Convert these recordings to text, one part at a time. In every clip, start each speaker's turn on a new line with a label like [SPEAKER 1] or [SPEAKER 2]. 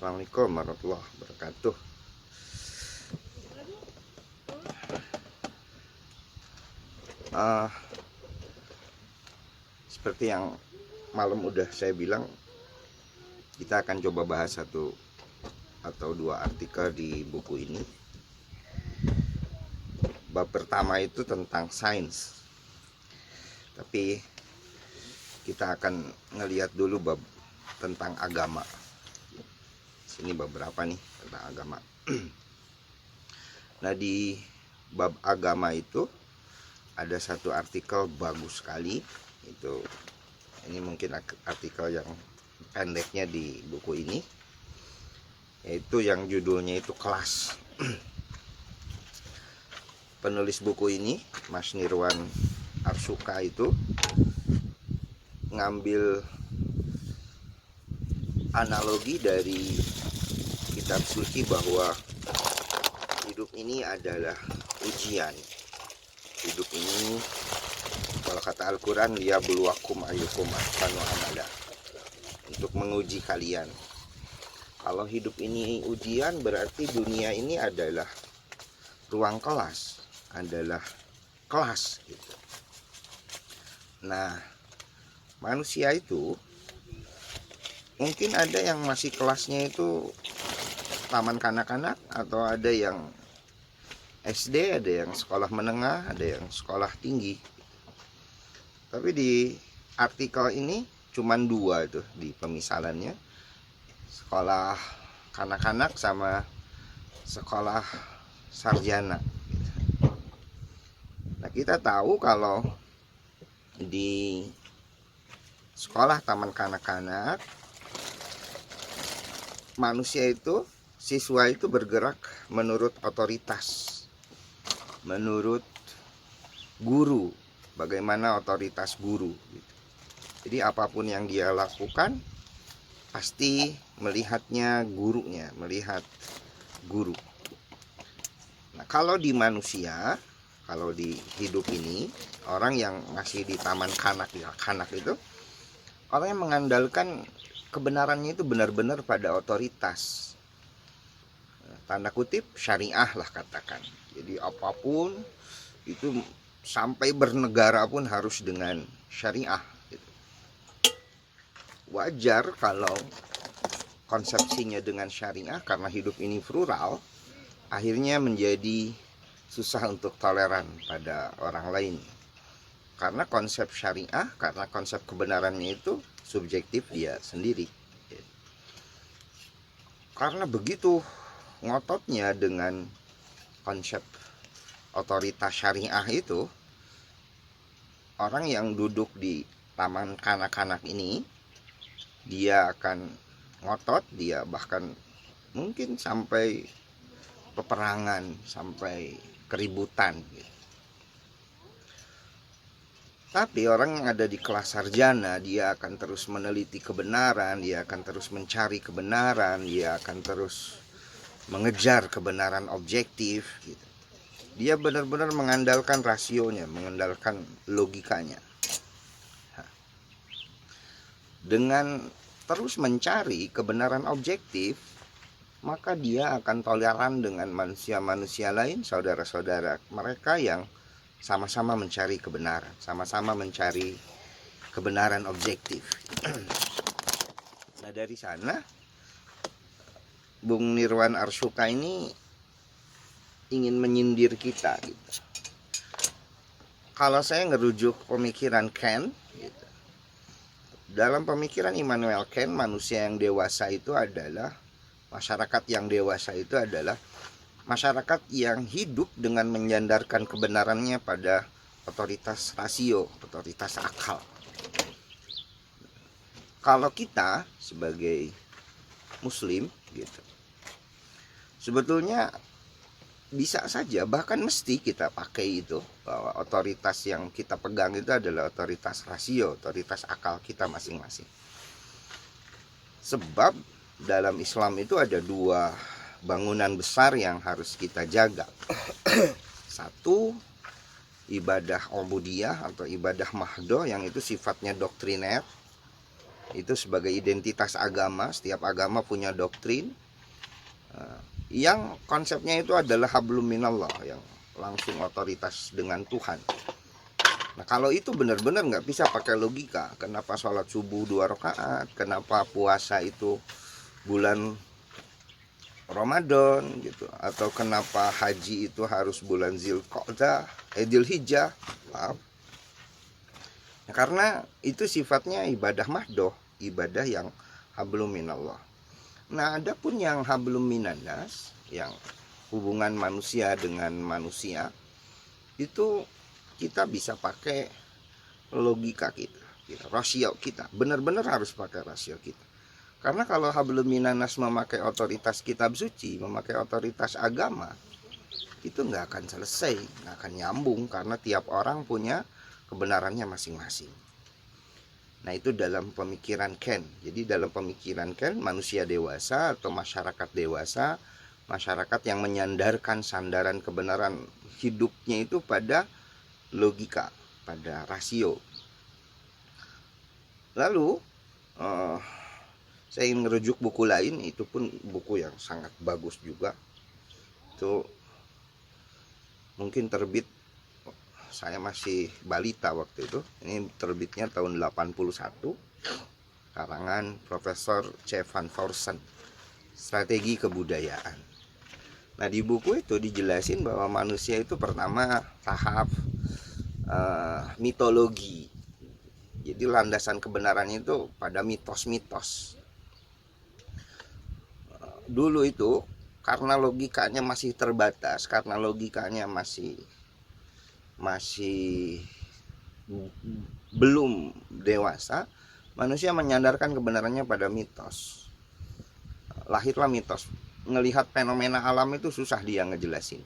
[SPEAKER 1] Assalamualaikum warahmatullahi wabarakatuh. Seperti yang malam udah saya bilang, kita akan coba bahas satu atau dua artikel di buku ini. Bab pertama itu tentang sains, tapi kita akan ngelihat dulu bab tentang agama. Sini beberapa nih tentang agama. Nah, di bab agama itu ada satu artikel bagus sekali. Ini mungkin artikel yang pendeknya di buku ini, yaitu yang judulnya itu Kelas. Penulis buku ini, Mas Nirwan Arshuka, itu ngambil analogi dari kitab suci bahwa hidup ini adalah ujian. Hidup ini, kalau kata Al-Quran, liyabluwakum ayyukum ahsanu amala, untuk menguji kalian. Kalau hidup ini ujian, berarti dunia ini adalah ruang kelas, adalah kelas gitu. Nah, manusia itu mungkin ada yang masih kelasnya itu taman kanak-kanak, atau ada yang SD, ada yang sekolah menengah, ada yang sekolah tinggi. Tapi di artikel ini cuman dua itu di pemisalannya, sekolah kanak-kanak sama sekolah sarjana. Nah, kita tahu kalau di sekolah taman kanak-kanak, manusia itu, siswa itu bergerak menurut otoritas, menurut guru, bagaimana otoritas guru gitu. Jadi apapun yang dia lakukan pasti melihatnya gurunya, melihat guru. Nah, kalau di manusia, kalau di hidup ini, orang yang masih di taman kanak itu, orang yang mengandalkan kebenarannya itu benar-benar pada otoritas, tanda kutip syariah lah katakan. Jadi apapun itu, sampai bernegara pun harus dengan syariah gitu. Wajar kalau konsepsinya dengan syariah, karena hidup ini plural, akhirnya menjadi susah untuk toleran pada orang lain. Karena konsep syariah, karena konsep kebenarannya itu subjektif dia sendiri. Karena begitu ngototnya dengan konsep otoritas syariah itu, orang yang duduk di taman kanak-kanak ini, dia akan ngotot, dia bahkan mungkin sampai peperangan, sampai keributan gitu. Tapi orang yang ada di kelas sarjana, dia akan terus meneliti kebenaran, dia akan terus mencari kebenaran, dia akan terus mengejar kebenaran objektif gitu. Dia benar-benar mengandalkan rasionya, mengandalkan logikanya. Dengan terus mencari kebenaran objektif, maka dia akan toleran dengan manusia-manusia lain, saudara-saudara mereka yang sama-sama mencari kebenaran, sama-sama mencari kebenaran objektif. Nah, dari sana Bung Nirwan Arshuka ini ingin menyindir kita gitu. Kalau saya ngerujuk pemikiran Kant gitu, dalam pemikiran Immanuel Kant, manusia yang dewasa itu adalah, masyarakat yang dewasa itu adalah masyarakat yang hidup dengan menyandarkan kebenarannya pada otoritas rasio, otoritas akal. Kalau kita sebagai muslim gitu, sebetulnya bisa saja, bahkan mesti kita pakai itu, bahwa otoritas yang kita pegang itu adalah otoritas rasio, otoritas akal kita masing-masing. Sebab dalam Islam itu ada dua bangunan besar yang harus kita jaga. Satu, ibadah ubudiyah atau ibadah mahdoh, yang itu sifatnya doktriner, Itu sebagai identitas agama. Setiap agama punya doktrin yang konsepnya itu adalah hablum minallah, yang langsung otoritas dengan Tuhan. Nah, kalau itu benar-benar nggak bisa pakai logika. Kenapa sholat subuh 2 rakaat? Kenapa puasa itu bulan Ramadan gitu? Atau kenapa haji itu harus bulan Dzulhijjah? Maaf. Nah, karena itu sifatnya ibadah mahdoh, ibadah yang hablum minallah. Nah, adapun yang hablum minannas, yang hubungan manusia dengan manusia, itu kita bisa pakai logika kita, rasio kita. Benar-benar harus pakai rasio kita. Karena kalau hablum minannas memakai otoritas kitab suci, memakai otoritas agama, itu nggak akan selesai, nggak akan nyambung, karena tiap orang punya kebenarannya masing-masing. Nah, itu dalam pemikiran Ken. Jadi dalam pemikiran Ken, manusia dewasa atau masyarakat dewasa, masyarakat yang menyandarkan sandaran kebenaran hidupnya itu pada logika, pada rasio. Lalu saya ingin merujuk buku lain, itu pun buku yang sangat bagus juga. Itu mungkin terbit, saya masih balita waktu itu. Ini terbitnya tahun 81, karangan Profesor C. Van Voorsen, Strategi Kebudayaan. Nah, di buku itu dijelasin bahwa manusia itu pertama tahap mitologi. Jadi landasan kebenarannya itu pada mitos-mitos. Dulu itu karena logikanya masih terbatas, karena logikanya masih belum dewasa, manusia menyandarkan kebenarannya pada mitos. Lahirlah mitos. Ngelihat fenomena alam itu susah dia ngejelasin.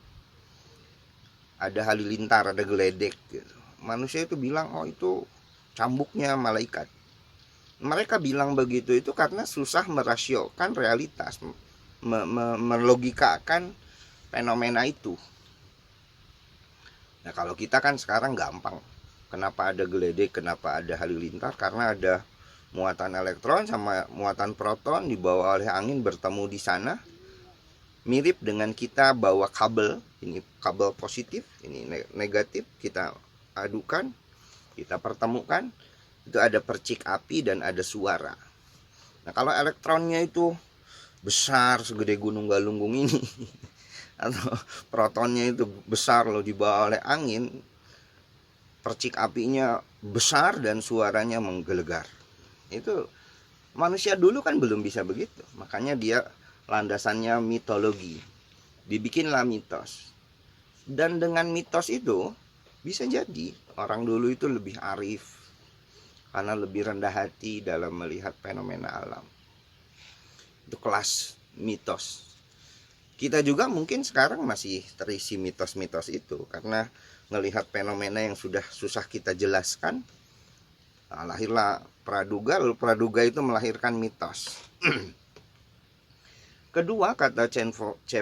[SPEAKER 1] Ada halilintar, ada geledek gitu. Manusia itu bilang, oh itu cambuknya malaikat. Mereka bilang begitu itu karena susah merasiokan realitas, melogikakan fenomena itu. Nah, kalau kita kan sekarang gampang. Kenapa ada geledek, kenapa ada halilintar? Karena ada muatan elektron sama muatan proton dibawa oleh angin bertemu di sana. Mirip dengan kita bawa kabel, ini kabel positif, ini negatif, kita adukan, kita pertemukan, itu ada percik api dan ada suara. Nah, kalau elektronnya itu besar segede gunung galunggung ini, atau protonnya itu besar loh dibawa oleh angin, percik apinya besar dan suaranya menggelegar. Itu manusia dulu kan belum bisa begitu, makanya dia landasannya mitologi. Dibikinlah mitos. Dan dengan mitos itu bisa jadi orang dulu itu lebih arif karena lebih rendah hati dalam melihat fenomena alam. Itu kelas mitos. Kita juga mungkin sekarang masih terisi mitos-mitos itu karena melihat fenomena yang sudah susah kita jelaskan. Nah, lahirlah praduga, lalu praduga itu melahirkan mitos. Kedua, kata C.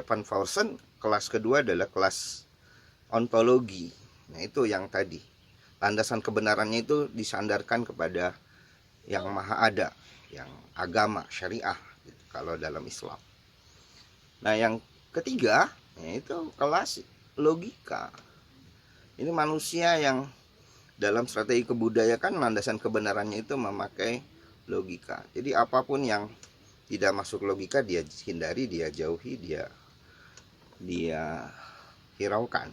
[SPEAKER 1] Van Voorsen, kelas kedua adalah kelas ontologi. Nah, itu yang tadi. Landasan kebenarannya itu disandarkan kepada yang maha ada, yang agama, syariah, gitu, kalau dalam Islam. Nah, yang ketiga, yaitu kelas logika. Ini manusia yang dalam strategi kebudayaan, landasan kebenarannya itu memakai logika. Jadi apapun yang tidak masuk logika dia hindari, dia jauhi, dia hiraukan.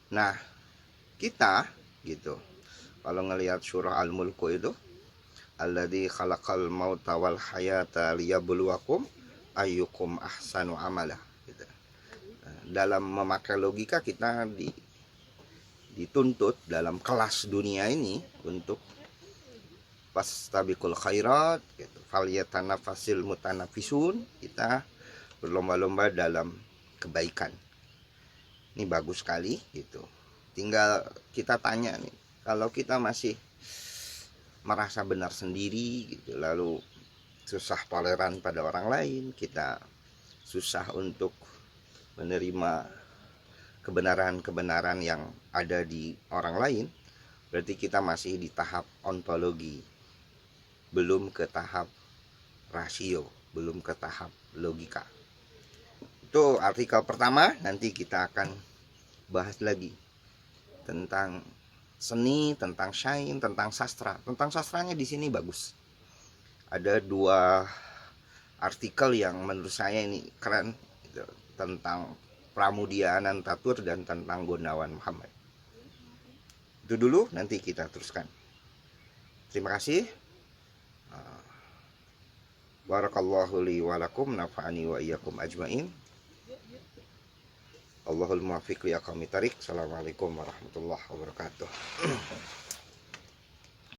[SPEAKER 1] Nah, kita gitu, kalau ngelihat surah Al-Mulk itu, alladzi khalaqal mauta wal hayata liyabluwakum ayyukum ahsanu amala gitu. Dalam memakai logika kita dituntut dalam kelas dunia ini untuk fastabiqul khairat gitu, falyatanafasil mutanafisun, kita berlomba-lomba dalam kebaikan. Ini bagus sekali gitu. Tinggal kita tanya nih, kalau kita masih merasa benar sendiri gitu, lalu susah toleran pada orang lain, kita susah untuk menerima kebenaran-kebenaran yang ada di orang lain, berarti kita masih di tahap ontologi. belum ke tahap rasio, belum ke tahap logika. Itu artikel pertama. Nanti kita akan bahas lagi tentang seni, tentang syair, tentang sastra. Tentang sastranya di sini bagus. Ada 2 artikel yang menurut saya ini keren, gitu, tentang Pramudia Anantatur dan tentang Gunawan Muhammad. Itu dulu, nanti kita teruskan. Terima kasih. Barakallahu li wa lakum, nafa'ani wa iyyakum ajmain. Allahul muwaffiq li aqwamit thariq. Assalamualaikum warahmatullahi wabarakatuh.